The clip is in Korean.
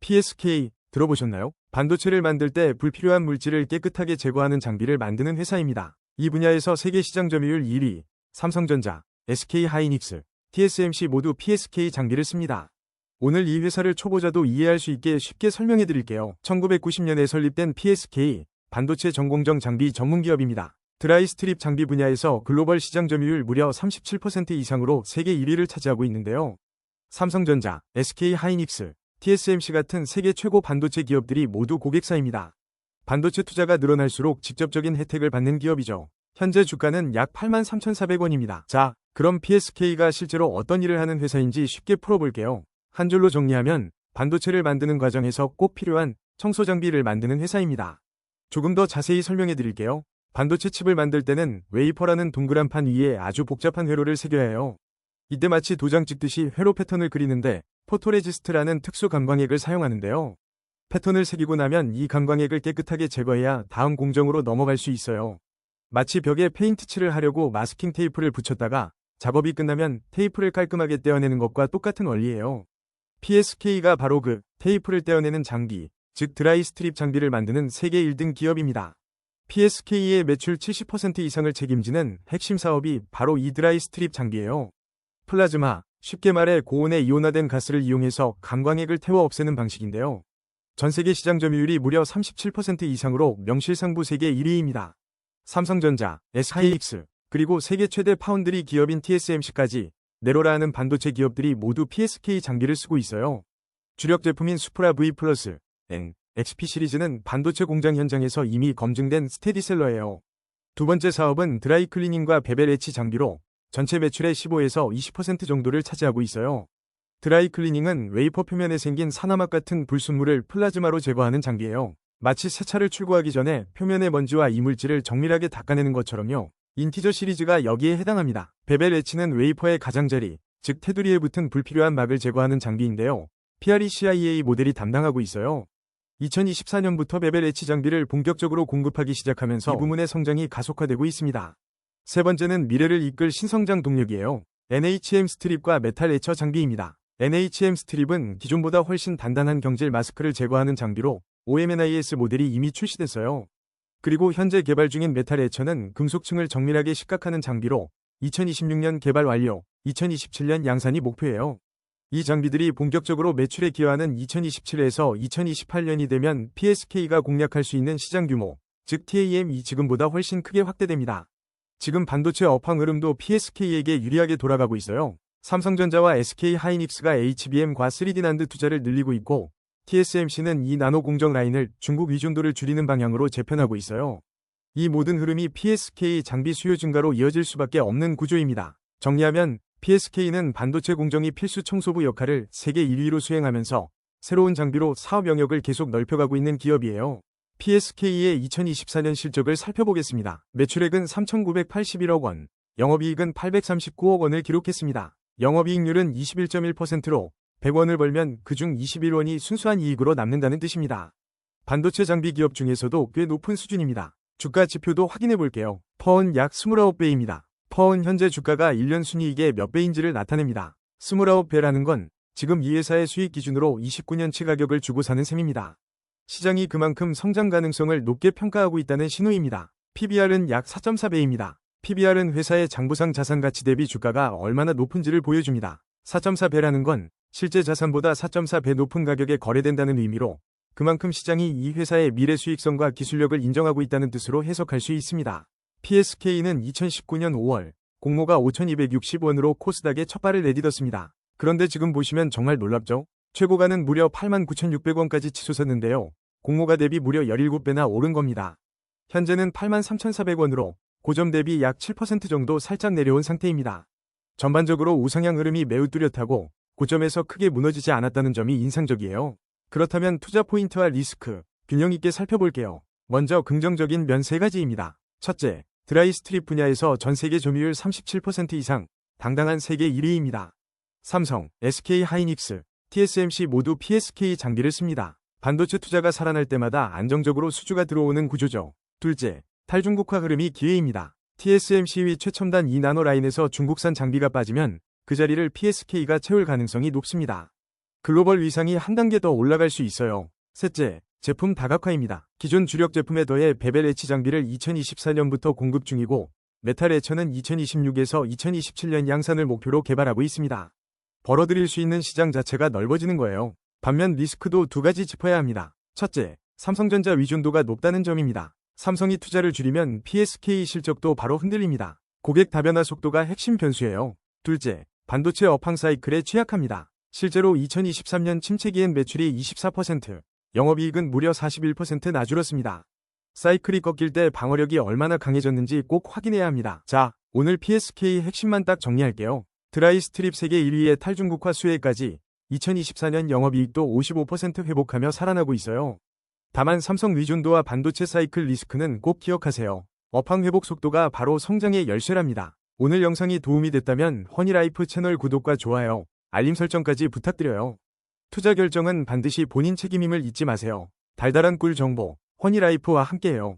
PSK 들어보셨나요? 반도체를 만들 때 불필요한 물질을 깨끗하게 제거하는 장비를 만드는 회사입니다. 이 분야에서 세계 시장 점유율 1위, 삼성전자, SK하이닉스, TSMC 모두 PSK 장비를 씁니다. 오늘 이 회사를 초보자도 이해할 수 있게 쉽게 설명해 드릴게요. 1990년에 설립된 PSK, 반도체 전공정 장비 전문기업입니다. 드라이 스트립 장비 분야에서 글로벌 시장 점유율 무려 37% 이상으로 세계 1위를 차지하고 있는데요. 삼성전자, SK하이닉스, TSMC 같은 세계 최고 반도체 기업들이 모두 고객사입니다. 반도체 투자가 늘어날수록 직접적인 혜택을 받는 기업이죠. 현재 주가는 약 83,400원입니다. 자, 그럼 PSK가 실제로 어떤 일을 하는 회사인지 쉽게 풀어볼게요. 한 줄로 정리하면 반도체를 만드는 과정에서 꼭 필요한 청소 장비를 만드는 회사입니다. 조금 더 자세히 설명해 드릴게요. 반도체 칩을 만들 때는 웨이퍼라는 동그란 판 위에 아주 복잡한 회로를 새겨야 해요. 이때 마치 도장 찍듯이 회로 패턴을 그리는데 포토레지스트라는 특수 감광액을 사용하는데요. 패턴을 새기고 나면 이 감광액을 깨끗하게 제거해야 다음 공정으로 넘어갈 수 있어요. 마치 벽에 페인트 칠을 하려고 마스킹 테이프를 붙였다가 작업이 끝나면 테이프를 깔끔하게 떼어내는 것과 똑같은 원리예요. PSK가 바로 그 테이프를 떼어내는 장비, 즉 드라이 스트립 장비를 만드는 세계 1등 기업입니다. PSK의 매출 70% 이상을 책임지는 핵심 사업이 바로 이 드라이 스트립 장비예요. 플라즈마, 쉽게 말해 고온에 이온화된 가스를 이용해서 감광액을 태워 없애는 방식인데요. 전세계 시장 점유율이 무려 37% 이상으로 명실상부 세계 1위입니다. 삼성전자, SK하이닉스, 그리고 세계 최대 파운드리 기업인 TSMC까지 내로라 하는 반도체 기업들이 모두 PSK 장비를 쓰고 있어요. 주력 제품인 수프라 V+, N, XP 시리즈는 반도체 공장 현장에서 이미 검증된 스테디셀러예요. 두 번째 사업은 드라이 클리닝과 베벨 에치 장비로 전체 매출의 15에서 20% 정도를 차지하고 있어요. 드라이 클리닝은 웨이퍼 표면에 생긴 산화막 같은 불순물을 플라즈마로 제거하는 장비예요. 마치 세차를 출고하기 전에 표면의 먼지와 이물질을 정밀하게 닦아내는 것처럼요. 인티저 시리즈가 여기에 해당합니다. 베벨 에치는 웨이퍼의 가장자리, 즉 테두리에 붙은 불필요한 막을 제거하는 장비인데요. PRECIA 모델이 담당하고 있어요. 2024년부터 베벨 에치 장비를 본격적으로 공급하기 시작하면서 이 부문의 성장이 가속화되고 있습니다. 세 번째는 미래를 이끌 신성장 동력이에요. NHM 스트립과 메탈 에처 장비입니다. NHM 스트립은 기존보다 훨씬 단단한 경질 마스크를 제거하는 장비로 OMNIS 모델이 이미 출시됐어요. 그리고 현재 개발 중인 메탈 에처는 금속층을 정밀하게 식각하는 장비로 2026년 개발 완료, 2027년 양산이 목표예요. 이 장비들이 본격적으로 매출에 기여하는 2027에서 2028년이 되면 PSK가 공략할 수 있는 시장 규모, 즉 TAM이 지금보다 훨씬 크게 확대됩니다. 지금 반도체 업황 흐름도 PSK에게 유리하게 돌아가고 있어요. 삼성전자와 SK하이닉스가 HBM과 3D 난드 투자를 늘리고 있고 TSMC는 이 나노 공정 라인을 중국 의존도를 줄이는 방향으로 재편하고 있어요. 이 모든 흐름이 PSK 장비 수요 증가로 이어질 수밖에 없는 구조입니다. 정리하면 PSK는 반도체 공정이 필수 청소부 역할을 세계 1위로 수행하면서 새로운 장비로 사업 영역을 계속 넓혀가고 있는 기업이에요. PSK의 2024년 실적을 살펴보겠습니다. 매출액은 3,981억 원, 영업이익은 839억 원을 기록했습니다. 영업이익률은 21.1%로 100원을 벌면 그중 21원이 순수한 이익으로 남는다는 뜻입니다. 반도체 장비 기업 중에서도 꽤 높은 수준입니다. 주가 지표도 확인해 볼게요. 퍼은 약 29배입니다. 퍼은 현재 주가가 1년 순이익의 몇 배인지를 나타냅니다. 29배라는 건 지금 이 회사의 수익 기준으로 29년치 가격을 주고 사는 셈입니다. 시장이 그만큼 성장 가능성을 높게 평가하고 있다는 신호입니다. PBR은 약 4.4배입니다. PBR은 회사의 장부상 자산 가치 대비 주가가 얼마나 높은지를 보여줍니다. 4.4배라는 건 실제 자산보다 4.4배 높은 가격에 거래된다는 의미로 그만큼 시장이 이 회사의 미래 수익성과 기술력을 인정하고 있다는 뜻으로 해석할 수 있습니다. PSK는 2019년 5월 공모가 5,260원으로 코스닥에 첫 발을 내딛었습니다. 그런데 지금 보시면 정말 놀랍죠? 최고가는 무려 89,600원까지 치솟았는데요. 공모가 대비 무려 17배나 오른 겁니다. 현재는 83,400원으로 고점 대비 약 7% 정도 살짝 내려온 상태입니다. 전반적으로 우상향 흐름이 매우 뚜렷하고 고점에서 크게 무너지지 않았다는 점이 인상적이에요. 그렇다면 투자 포인트와 리스크, 균형 있게 살펴볼게요. 먼저 긍정적인 면 3가지입니다. 첫째, 드라이 스트립 분야에서 전 세계 점유율 37% 이상, 당당한 세계 1위입니다. 삼성, SK하이닉스, TSMC 모두 PSK 장비를 씁니다. 반도체 투자가 살아날 때마다 안정적으로 수주가 들어오는 구조죠. 둘째, 탈중국화 흐름이 기회입니다. TSMC의 최첨단 2나노 라인에서 중국산 장비가 빠지면 그 자리를 PSK가 채울 가능성이 높습니다. 글로벌 위상이 한 단계 더 올라갈 수 있어요. 셋째, 제품 다각화입니다. 기존 주력 제품에 더해 베벨 엣지 장비를 2024년부터 공급 중이고 메탈 에처는 2026에서 2027년 양산을 목표로 개발하고 있습니다. 벌어들일 수 있는 시장 자체가 넓어지는 거예요. 반면 리스크도 두 가지 짚어야 합니다. 첫째, 삼성전자 의존도가 높다는 점입니다. 삼성이 투자를 줄이면 PSK 실적도 바로 흔들립니다. 고객 다변화 속도가 핵심 변수예요. 둘째, 반도체 업황 사이클에 취약합니다. 실제로 2023년 침체기엔 매출이 24%, 영업이익은 무려 41% 나줄었습니다. 사이클이 꺾일 때 방어력이 얼마나 강해졌는지 꼭 확인해야 합니다. 자, 오늘 PSK 핵심만 딱 정리할게요. 드라이 스트립 세계 1위의 탈중국화 수혜까지 2024년 영업이익도 55% 회복하며 살아나고 있어요. 다만 삼성 의존도와 반도체 사이클 리스크는 꼭 기억하세요. 업황 회복 속도가 바로 성장의 열쇠랍니다. 오늘 영상이 도움이 됐다면 허니라이프 채널 구독과 좋아요, 알림 설정까지 부탁드려요. 투자 결정은 반드시 본인 책임임을 잊지 마세요. 달달한 꿀 정보, 허니라이프와 함께해요.